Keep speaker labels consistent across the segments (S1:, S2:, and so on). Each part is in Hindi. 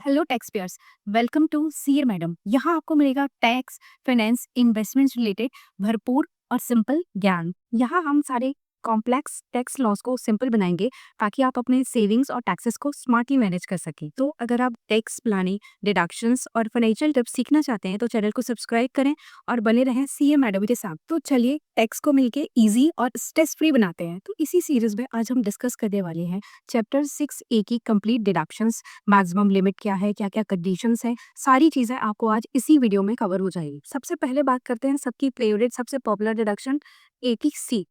S1: Hello taxpayers. Welcome to sir madam. यहाँ आपको मिलेगा टैक्स, फाइनेंस, इन्वेस्टमेंट रिलेटेड भरपूर और सिंपल ज्ञान। यहाँ हम सारे कॉम्प्लेक्स टैक्स लॉस को सिंपल बनाएंगे ताकि आप अपने सेविंग्स और टैक्सेस को स्मार्टली मैनेज कर सकें। तो अगर आप टैक्स प्लानिंग, डिडक्शंस और फाइनेंशियल टिप्स सीखना चाहते हैं तो चैनल को सब्सक्राइब करें और बने रहें सीए मैडम के साथ। तो चलिए टैक्स को मिलके इजी और स्ट्रेस फ्री बनाते हैं। तो इसी सीरीज में आज हम डिस्कस करने वाले हैं चैप्टर 6A की कंप्लीट डिडक्शंस, मैक्सिमम लिमिट क्या है, क्या क्या कंडीशंस हैं, सारी चीजें आपको आज इसी वीडियो में कवर हो जाएगी। सबसे पहले बात करते हैं सबकी फेवरेट सबसे पॉपुलर डिडक्शन 80C।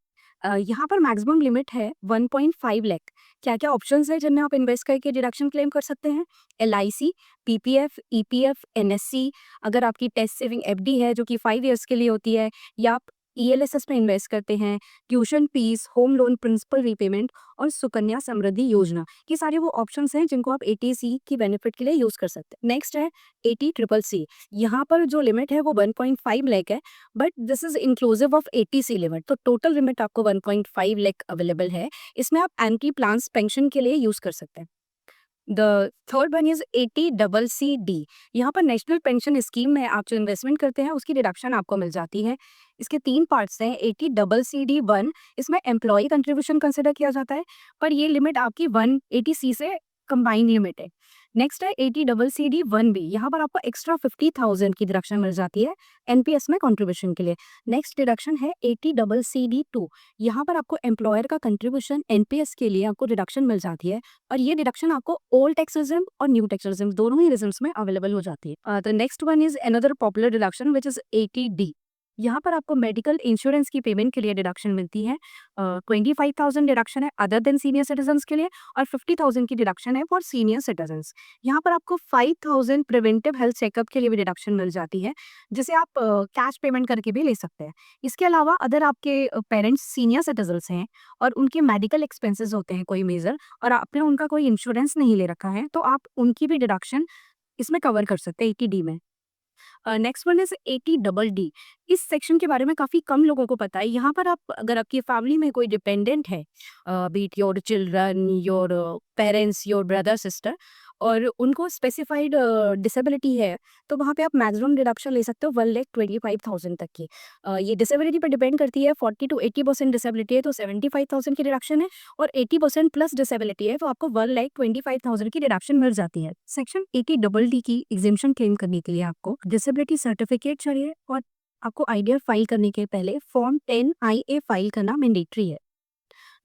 S1: यहाँ पर मैक्सिमम लिमिट है 1.5 लाख। क्या क्या ऑप्शंस है जिनमें आप इन्वेस्ट करके डिडक्शन क्लेम कर सकते हैं? LIC, PPF, EPF, NSC। अगर आपकी टेस्ट सेविंग FD है जो कि 5 ईयर्स के लिए होती है, या आप ELSS में इन्वेस्ट करते हैं, tuition fees, home loan principal repayment और सुकन्या समृद्धि योजना, ये सारे वो ऑप्शंस हैं जिनको आप 80C की बेनिफिट के लिए यूज कर सकते हैं। नेक्स्ट है 80CCC। यहाँ पर जो लिमिट है वो 1.5 लाख है, but this is inclusive of 80C limit, तो टोटल लिमिट आपको 1.5 लाख अवेलेबल है। इसमें आप एंटी प्लान्स पेंशन के लिए यूज कर सकते हैं। The third one is 80CCD। यहाँ पर नेशनल पेंशन स्कीम में आप जो इन्वेस्टमेंट करते हैं उसकी डिडक्शन आपको मिल जाती है। इसके 3 पार्ट्स हैं। 80CCD1, इसमें एम्प्लॉय कंट्रीब्यूशन कंसिडर किया जाता है, पर ये लिमिट आपकी 180C से कंबाइंड लिमिट है। नेक्स्ट है 80CCD1B। यहाँ पर आपको एक्स्ट्रा 50,000 की डिडक्शन मिल जाती है NPS में कंट्रीब्यूशन के लिए। नेक्स्ट डिडक्शन है 80CCD2। यहाँ पर आपको एम्प्लॉयर का कंट्रीब्यूशन NPS के लिए आपको डिडक्शन मिल जाती है, और ये डिडक्शन आपको ओल्ड टैक्स रिजिम और न्यू टैक्स रिजिम दोनों ही रिजिम्स में अवेलेबल हो जाती है। तो next one is another popular deduction which is 80D। यहाँ पर आपको मेडिकल इंश्योरेंस की पेमेंट के लिए डिडक्शन मिलती है। 25,000 डिडक्शन है अदर देन सीनियर सिटीजन के लिए, और 50,000 की डिडक्शन है फॉर सीनियर सिटीजन। यहाँ पर आपको 5,000 प्रिवेंटिव हेल्थ चेकअप के लिए भी डिडक्शन मिल जाती है, जिसे आप कैश पेमेंट करके भी ले सकते हैं। इसके अलावा अगर आपके पेरेंट्स सीनियर सिटीजन हैं और उनके मेडिकल एक्सपेंसेस होते हैं कोई मेजर, और आपने उनका कोई इंश्योरेंस नहीं ले रखा है, तो आप उनकी भी डिडक्शन इसमें कवर कर सकते हैं 80D में। Next one is 80DD। इस सेक्शन के बारे में काफ़ी कम लोगों को पता है। यहाँ पर आप, अगर आपकी फैमिली में कोई डिपेंडेंट है, be it your children, your parents, your brother sister, और उनको स्पेसिफाइड डिसेबिलिटी है, तो वहाँ पे आप मैक्सिमम डिडक्शन ले सकते हो 1,25,000 तक की। ये डिसेबिलिटी पर डिपेंड करती है। 40 to 80% डिसेबिलिटी है तो 75,000 की डिडक्शन है, और 80% प्लस डिसेबिलिटी है तो आपको 1,25,000 की डिडक्शन मिल जाती है। सेक्शन 80DD की एग्जेम्पशन क्लेम करने के लिए आपको डिसेबिलिटी सर्टिफिकेट चाहिए, और आपको आईडीआर फाइल करने के पहले फॉर्म 10IA फाइल करना मैंडेटरी है।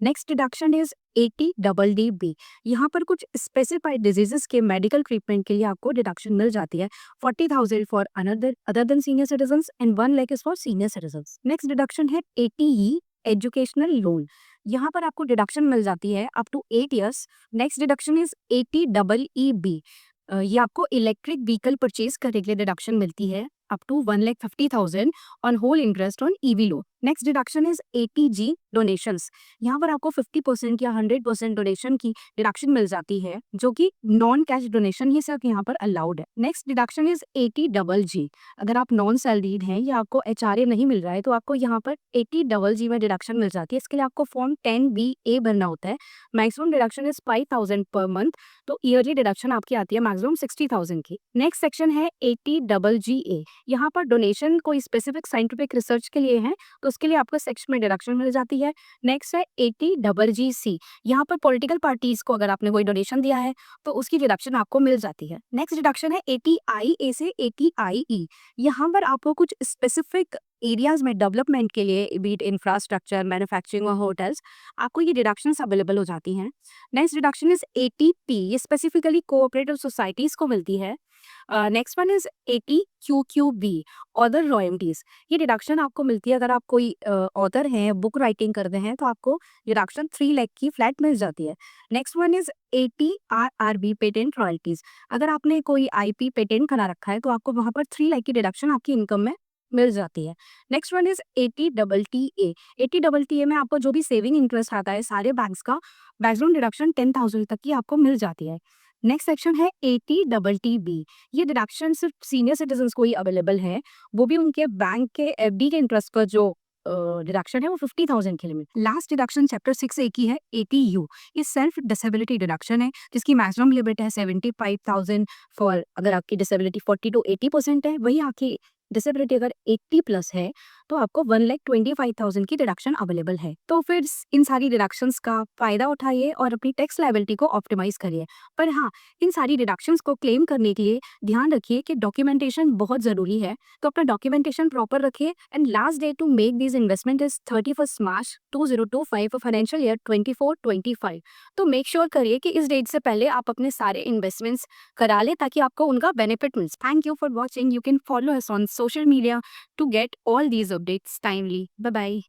S1: Next deduction is 80DD। यहाँ पर कुछ स्पेसिफाइड डिजीजेस के मेडिकल ट्रीटमेंट के लिए आपको डिडक्शन मिल जाती है। 40,000 for other than senior citizen and 1 lakh is for senior citizen. Next deduction है 80E एजुकेशनल लोन। यहाँ पर आपको डिडक्शन मिल जाती है up to 8 years. Next deduction is 80EEB। ये आपको इलेक्ट्रिक व्हीकल परचेज करने के लिए डिडक्शन मिलती है up to 1,50,000 on whole interest on EV loan. Next deduction is 80G donations. यहाँ पर आपको 50% या 100% डोनेशन की डिडक्शन मिल जाती है, जो कि नॉन कैश डोनेशन ही सिर्फ यहाँ पर अलाउड है। Next deduction is 80GG। अगर आप नॉन सैलरीड हैं या आपको HRA नहीं मिल रहा है, तो आपको यहाँ पर 80GG में डिडक्शन मिल जाती है। इसके लिए आपको फॉर्म 10BA भरना होता है। Maximum deduction is 5,000 per month, तो ईयरली डिडक्शन आपकी आती है मैक्सिमम 60,000 की। नेक्स्ट सेक्शन है 80GGA। यहाँ पर डोनेशन कोई स्पेसिफिक साइंटिफिक रिसर्च के लिए है, तो उसके लिए आपको सेक्शन में डिडक्शन मिल जाती है। नेक्स्ट है 80GGC। यहाँ पर पॉलिटिकल पार्टीज को अगर आपने कोई डोनेशन दिया है तो उसकी डिडक्शन आपको मिल जाती है। नेक्स्ट डिडक्शन है 80IA से 80IE। यहाँ पर आपको कुछ स्पेसिफिक एरियाज में डेवलपमेंट के लिए, बीट इंफ्रास्ट्रक्चर, मैन्युफैक्चरिंग और होटल्स, आपको ये डिडक्शंस अवेलेबल हो जाती हैं। Next deduction is 80P। ये स्पेसिफिकली कोऑपरेटिव सोसाइटीज को मिलती है। Next one is 80QQB other royalties. ये डिडक्शन आपको मिलती है अगर आप कोई ऑथर हैं, बुक राइटिंग करते हैं, तो आपको डिडक्शन 3 लाख की फ्लैट मिल जाती है। Next one is 80RRB patent royalties. अगर आपने कोई IP पेटेंट बना रखा है तो आपको वहां पर 3 लाख की डिडक्शन आपकी इनकम में मिल जाती है। Next one is 80TTA। 80TTA में आपको जो भी सेविंग इंटरेस्ट आता है सारे बैंक्स का, मैक्सिमम डिडक्शन 10,000 तक की आपको मिल जाती है। नेक्स्ट सेक्शन है 80TTB। ये डिडक्शन सिर्फ सीनियर सिटीजन को ही अवेलेबल है, वो भी उनके बैंक के FD के इंटरेस्ट पर जो डिडक्शन है वो 50,000 के limit. Last deduction chapter 6A की है 80U। ये सेल्फ डिसेबिलिटी डिडक्शन है जिसकी मैक्सिमम लिमिट है 75,000 फॉर अगर आपकी डिसेबिलिटी 40 to 80% है। वही आपकी डिसेबिलिटी अगर 80 प्लस है तो आपको 1,25,000 की डिडक्शन अवेलेबल है। तो फिर इन सारी डिडक्शंस का फायदा उठाइए और अपनी टैक्स लायबिलिटी को ऑप्टिमाइज करिए। पर हाँ, इन सारी डिडक्शंस को क्लेम करने के लिए ध्यान रखिए कि डॉक्यूमेंटेशन बहुत ज़रूरी है, तो अपना डॉक्यूमेंटेशन प्रॉपर रखिए। And last day to make this investment is 31 March 2025 for financial year 24-25। तो मेक श्योर करिए कि इस डेट से पहले आप अपने सारे इन्वेस्टमेंट्स करा लें ताकि आपको उनका बेनिफिट मिले। Thank you for watching. You can follow us on social media to get all these updates timely. Bye bye.